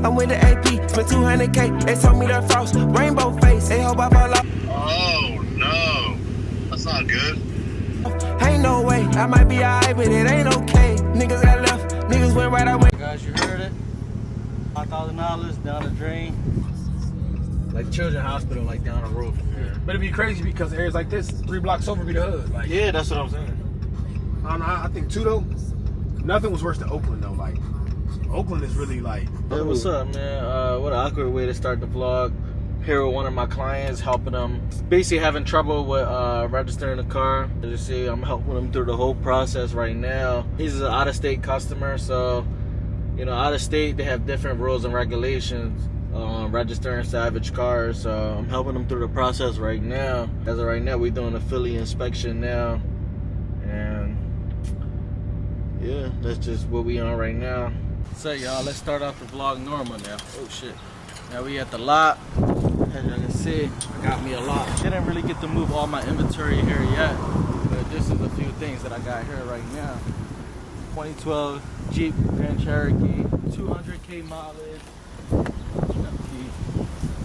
I'm with the AP, spent 200K. They told me the frost, rainbow face. They hope I fall off. Oh no, that's not good. Ain't no way, I might be alright, but it ain't okay. Niggas got left, niggas went right away. Guys, you heard it. $5,000 down the drain. Like children's hospital, like down the road from here. But it'd be crazy because areas like this, 3 blocks over be the hood. Like, Yeah, that's what I'm saying. I don't know, I think too though, nothing was worse than Oakland though. Like, Oakland is really like. Hey, what's up, man? What an awkward way to start the vlog. Here with one of my clients, helping them. Basically having trouble with registering the car. As you see, I'm helping him through the whole process right now. He's an out-of-state customer, so, you know, out-of-state, they have different rules and regulations on registering salvage cars. So I'm helping him through the process right now. As of right now, we're doing a Philly inspection now. And yeah, that's just what we on right now. So y'all, let's start off the vlog normal now. Oh shit. Now we at the lot. As you can see, I got me a lot. Didn't really get to move all my inventory here yet, but this is a few things that I got here right now. 2012 Jeep Grand Cherokee, 200K mileage.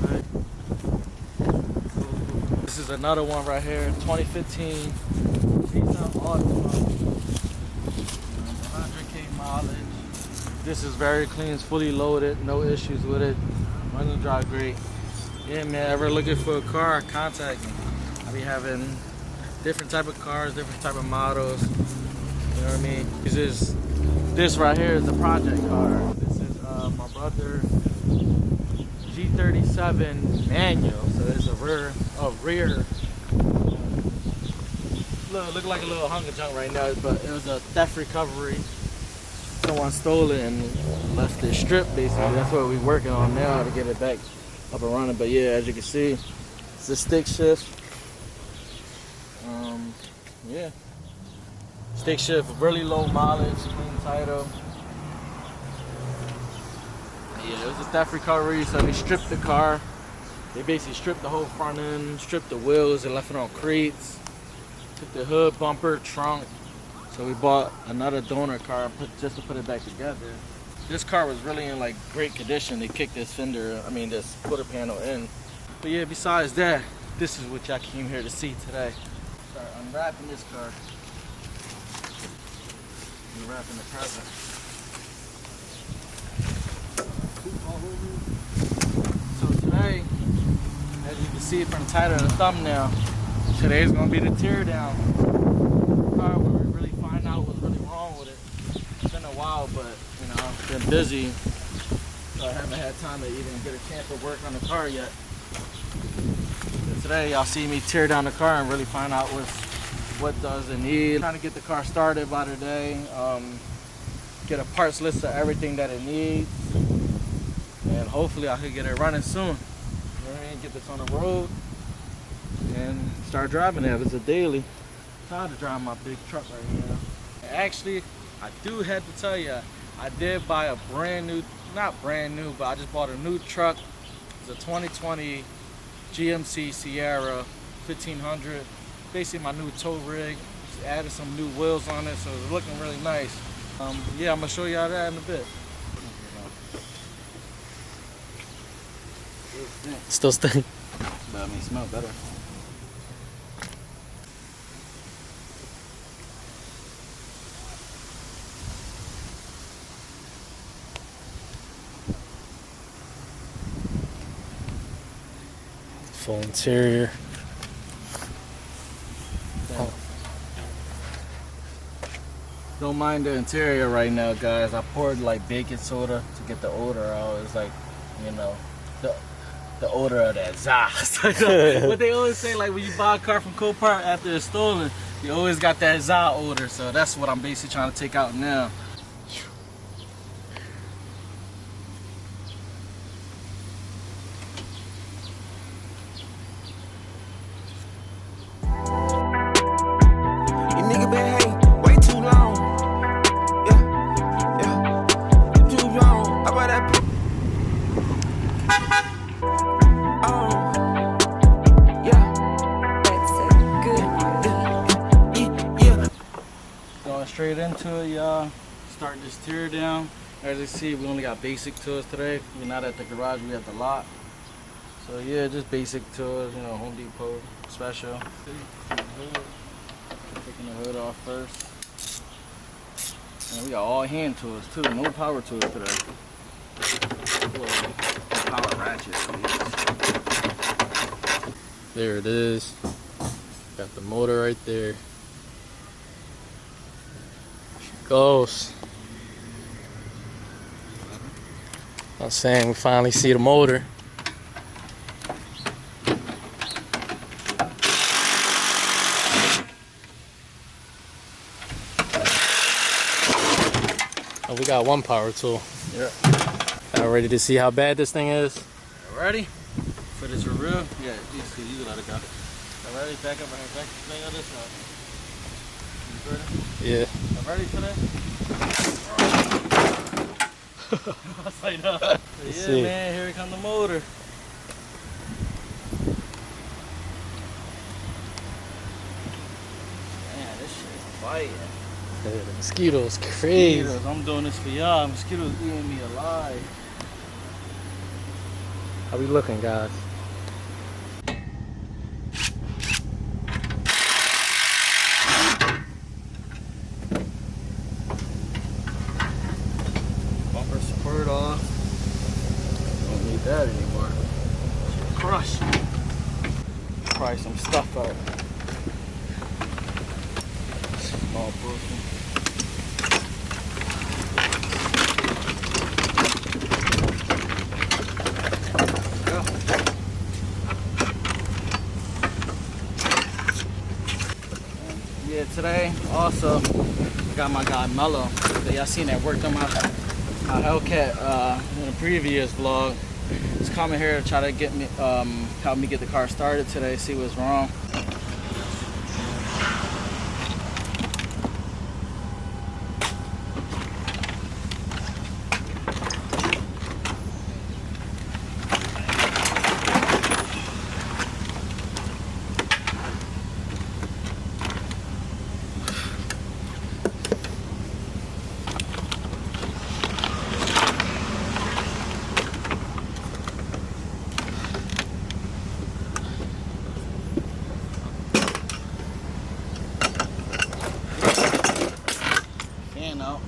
Right. This is another one right here, 2015 Nissan Altima, 100K mileage. This is very clean, it's fully loaded, no issues with it. Running drive great. Yeah, man, ever looking for a car, contact me. I be having different type of cars, different type of models. You know what I mean? This right here is the project car. This is my brother G37 manual. So it's a rear. Look like a little hunk of junk right now, but it was a theft recovery. Someone stole it and left it stripped, basically. That's what we're working on now to get it back up and running. But yeah, as you can see, it's a stick shift. Yeah, stick shift, really low mileage, clean title. Yeah, it was a theft recovery, so they stripped the car. They basically stripped the whole front end, stripped the wheels, and left it on crates. Took the hood, bumper, trunk. So we bought another donor car just to put it back together. This car was really in like great condition. They kicked this this quarter panel in. But yeah, besides that, this is what y'all came here to see today. Start unwrapping this car. Unwrapping the present. So today, as you can see from the title of the thumbnail, today's gonna be the teardown. Car where we really find out what's really wrong with it. It's been a while, but you know, I've been busy, so I haven't had time to even get a chance to work on the car yet. But today, y'all see me tear down the car and really find out what does it need. Trying to get the car started by today. Get a parts list of everything that it needs, and hopefully I could get it running soon. You know what I mean? Get this on the road and start driving it. It's a daily. I'm tired of driving my big truck right here. Actually, I do have to tell you, I did buy a brand new, not brand new, but I just bought a new truck. It's a 2020 GMC Sierra 1500. Basically my new tow rig. Just added some new wheels on it, so it's looking really nice. Yeah, I'm gonna show y'all that in a bit. Still stink. But I mean, it smells better. Full interior. Don't mind the interior right now, guys. I poured like baking soda to get the odor out. It's like, you know, the odor of that exhaust. What they always say, like when you buy a car from Copart after it's stolen, you always got that exhaust odor. So that's what I'm basically trying to take out now. Straight into it, y'all. Start this tear down. As you see, we only got basic tools today. We're not at the garage, we at the lot. So yeah, just basic tools, you know, Home Depot special. Taking the hood off first. And we got all hand tools too, no power tools today. Power ratchet, please. There it is. Got the motor right there. Goes. I'm saying we finally see the motor. Oh, we got one power tool. Yeah. Y'all ready to see how bad this thing is? Ready? For this for real? Yeah, you can let it go. Ready? Back up right back. Back on this side. You ready? Yeah. I'm ready for that? I was like, no. Yeah, see. Man, here comes the motor. Man, this shit is fighting. Yeah, the mosquitoes crazy. Mosquitoes, I'm doing this for y'all. Mosquitoes eating me alive. How we looking, guys? Bumper support off. Don't need that anymore. Should crush. Try some stuff out. All broken. Yeah, today also I got my guy Mello. Y'all seen that worked on my Hellcat in a previous vlog. He's coming here to try to get me help me get the car started today, see what's wrong. Out.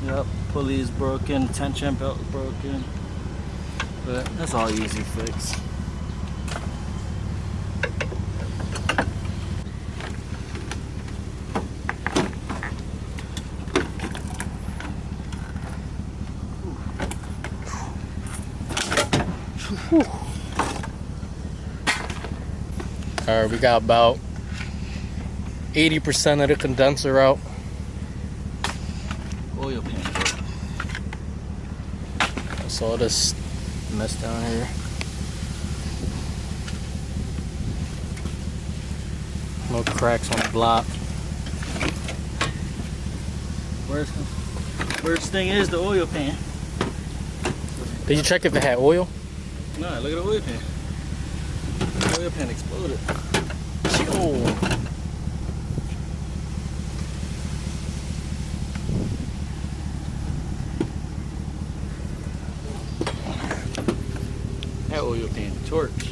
Yep, pulley is broken, tension belt is broken, but that's all easy fix. Alright, we got about 80% of the condenser out. Oil pan. That's all this mess down here. No cracks on the block. Worst thing is the oil pan. Did you check if it had oil? No, look at the oil pan. The oil pan exploded. Oh. That oil pan torched.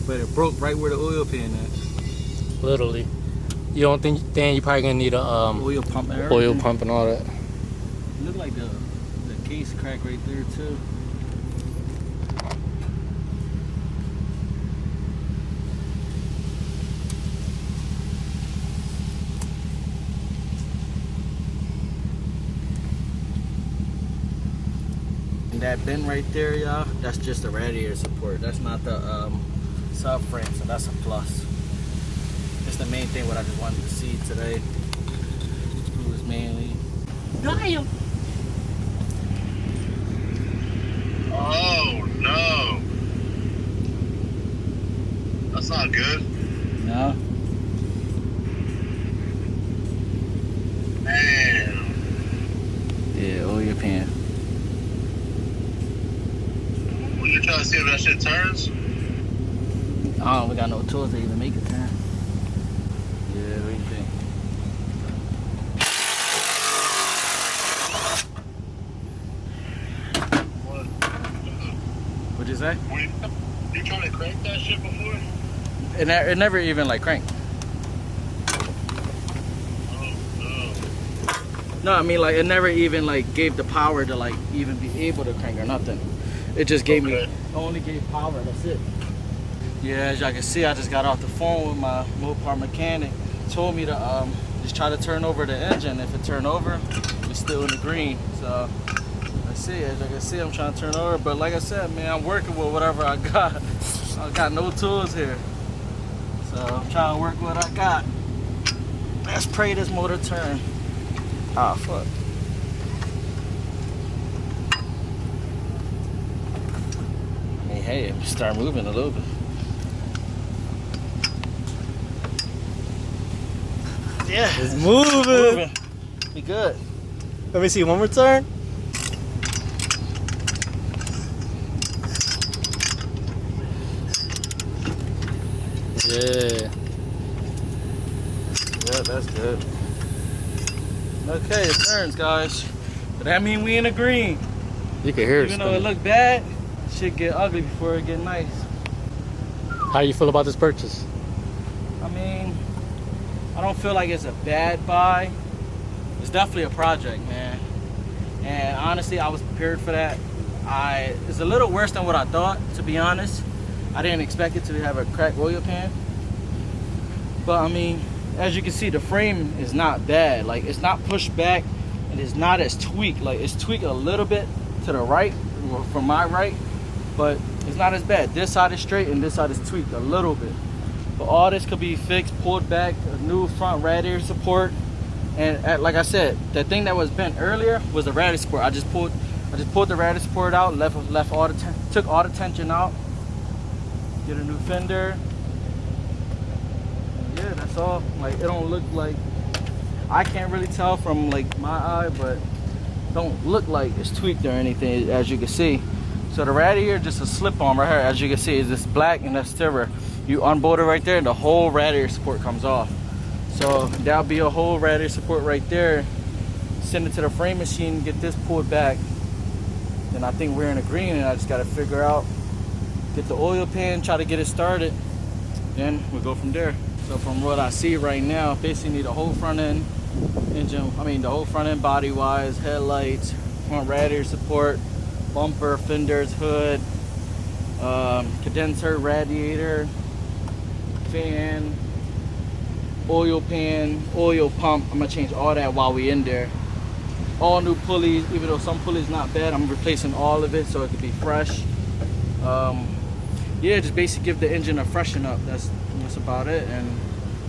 But it broke right where the oil pan at. Literally. You don't think you probably gonna need a Oil pump and oil everything. pump and all that? Look like the case crack right there too. And that bin right there, y'all, that's just the radiator support. That's not the subframe, so that's a plus. That's the main thing what I just wanted to see today. It was mainly. Damn! Oh no, that's not good. No? Man, Yeah, oil pan. well, you trying to see if that shit turns? Oh, we got no tools to even make it turn. Yeah, say? You trying to crank that shit before? It never even like cranked. Oh, no. No, I mean like it never even like gave the power to like even be able to crank or nothing. It just gave me, only gave power, that's it. Yeah, as y'all can see, I just got off the phone with my Copart mechanic. He told me to just try to turn over the engine. If it turned over, it's still in the green. So let's see, as y'all can see, I'm trying to turn over. But like I said, man, I'm working with whatever I got. I got no tools here. So I'm trying to work what I got. Let's pray this motor turn. Ah, fuck. I mean, hey, it start moving a little bit. Yeah, It's moving. Be good. Let me see one more turn. Yeah. Yeah, that's good. Okay, it turns, guys. But that means we in the green. You can hear it. Even though it look bad, it should get ugly before it get nice. How do you feel about this purchase? I mean, I don't feel like it's a bad buy. It's definitely a project, man. And honestly, I was prepared for that. It's a little worse than what I thought, to be honest. I didn't expect it to have a cracked oil pan. But I mean, as you can see, the frame is not bad. Like, it's not pushed back and it's not as tweaked. Like, it's tweaked a little bit to the right, from my right, but it's not as bad. This side is straight and this side is tweaked a little bit. But all this could be fixed, pulled back, a new front radiator support. And like I said, the thing that was bent earlier was the radiator support. I just pulled the radiator support out, took all the tension out. Get a new fender. And yeah, that's all. Like, it don't look like, I can't really tell from like my eye, but don't look like it's tweaked or anything, as you can see. So the radiator, just a slip on right here, as you can see, is this black and that's silver. You unbolt it right there and the whole radiator support comes off. So that'll be a whole radiator support right there. Send it to the frame machine, get this pulled back. Then I think we're in the green, and I just gotta figure out, get the oil pan, try to get it started. Then we'll go from there. So from what I see right now, basically need a whole front end engine, the whole front end body wise, headlights, front radiator support, bumper, fenders, hood, condenser, radiator, fan, oil pan, oil pump. I'm gonna change all that while we in there. All new pulleys, even though some pulleys not bad, I'm replacing all of it so it could be fresh. Yeah, just basically give the engine a freshen up. That's about it, and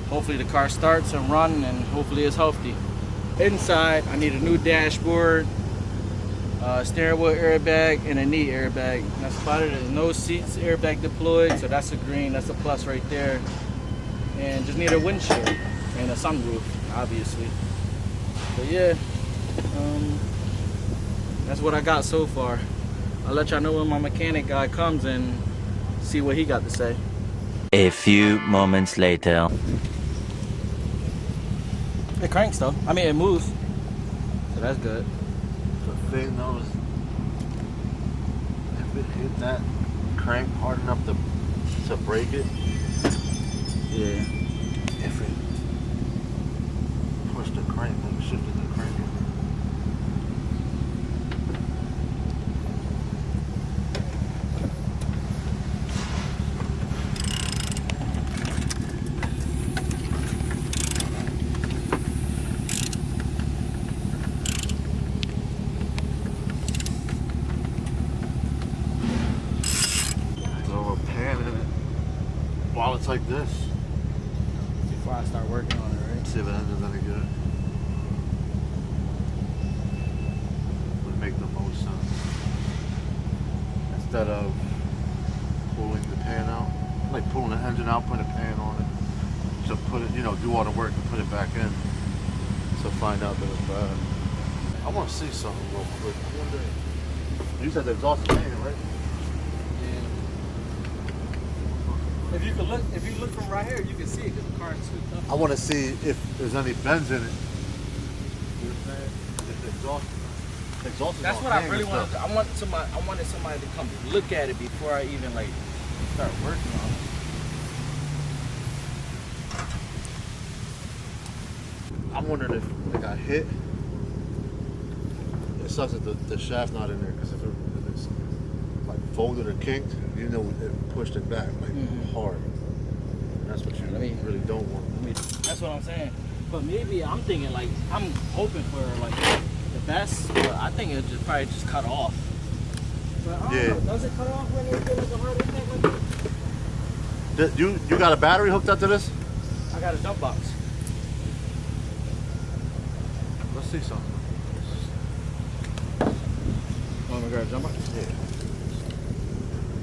hopefully the car starts and run, and hopefully it's healthy. Inside, I need a new dashboard, steering wheel airbag, and a knee airbag. That's about it. There's no seats airbag deployed, so that's a green. That's a plus right there. And just need a windshield and a sunroof, obviously. But yeah, that's what I got so far. I'll let y'all know when my mechanic guy comes and see what he got to say. A few moments later. It cranks though. It moves. So that's good. The thing though is, if it hit that crank hard enough to break it, Yeah. if it pushed the crank, like shifted the crank. Throw a pan in it while it's like this. Before I start working on it, right? See if it engine's any good. Would make the most sense. Instead of pulling the pan out, like pulling the engine out, putting a pan on it, to put it, do all the work to put it back in. So find out that it's bad. I want to see something real quick. You said the exhaust is hanging, right? If you look from right here, you can see it because the car is scooped up. I want to see if there's any bends in it. You know what I'm saying? If the exhaust. The exhaust is That's all what I clean really and wanted. stuff. I wanted somebody to come look at it before I even like start working on it. I'm wondering if it got hit. It sucks that the shaft not in there, because if it's like folded or kinked, you know it pushed it back like hard. And that's what you really don't want. That's what I'm saying. But maybe I'm thinking like I'm hoping for like the best, but I think it just probably just cut off. But I don't know. Does it cut off when you feel like a heart attack like that? You got a battery hooked up to this? I got a dump box. Let's see something. Oh my god, jump box? Yeah.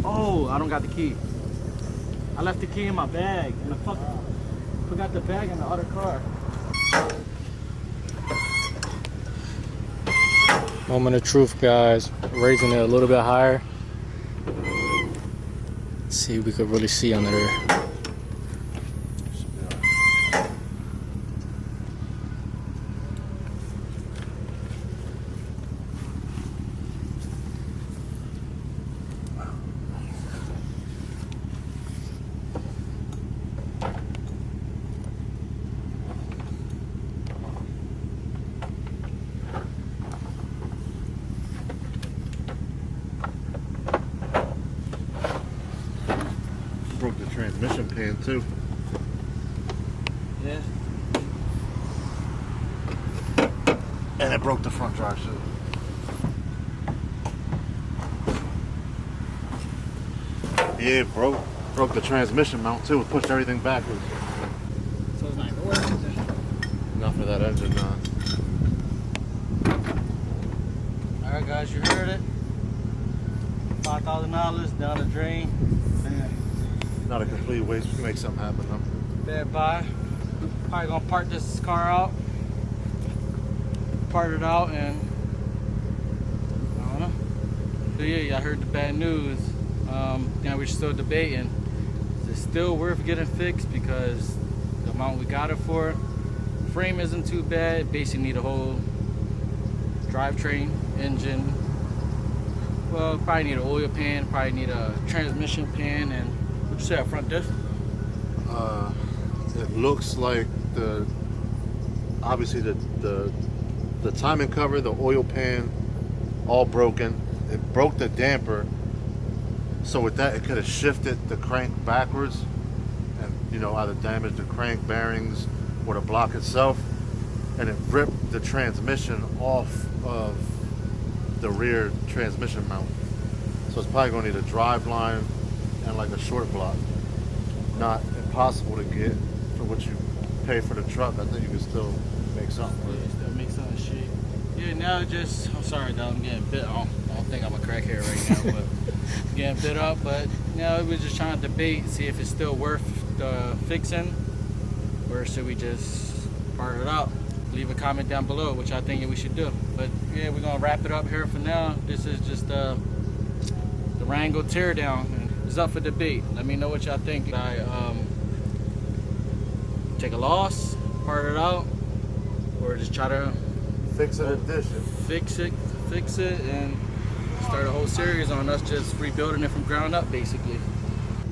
Oh, I don't got the key. I left the key in my bag and I forgot the bag in the other car. Moment of truth, guys. Raising it a little bit higher. Let's see if we could really see under there. Broke the transmission pan too. Yeah. And it broke the front drive shaft. Yeah, it broke the transmission mount too. It pushed everything backwards. So it's not even working. Not for that engine, nah. Alright guys, you heard it. $5,000 down the drain. Not a complete waste. We can make something happen though. Bad buy. Probably gonna park this car out. Part it out and I don't know. So yeah, I heard the bad news. Now we're still debating. Is it still worth getting fixed because the amount we got it for? Frame isn't too bad. Basically need a whole drivetrain, engine. Well, probably need an oil pan, probably need a transmission pan, and what you say, a front diff? It looks like obviously the timing cover, the oil pan, all broken. It broke the damper, so with that it could have shifted the crank backwards, and either damaged the crank bearings or the block itself, and it ripped the transmission off of the rear transmission mount. So it's probably going to need a drive line and like a short block. Not impossible to get for what you pay for the truck. I think you can still make something with it. Still make something shit. Yeah, now I'm sorry though, I'm getting bit. I don't think I'm a crackhead right now, but getting bit up. But now we're just trying to debate, see if it's still worth fixing, or should we just part it out? Leave a comment down below, which I think we should do. But yeah, we're gonna wrap it up here for now. This is just the Wrangle teardown. It's up for debate. Let me know what y'all think. I take a loss, part it out, or just try to Fix it addition. fix it, and start a whole series on us just rebuilding it from ground up, basically.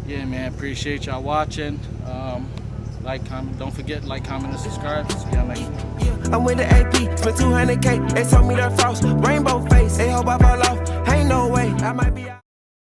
Yeah, man, appreciate y'all watching. Like, comment, don't forget, like, comment, and subscribe. See y'all next time. Yeah, I'm with the AP, spent 200K. They told me the frost, rainbow face. They hope I fall off. Ain't no way, I might be out.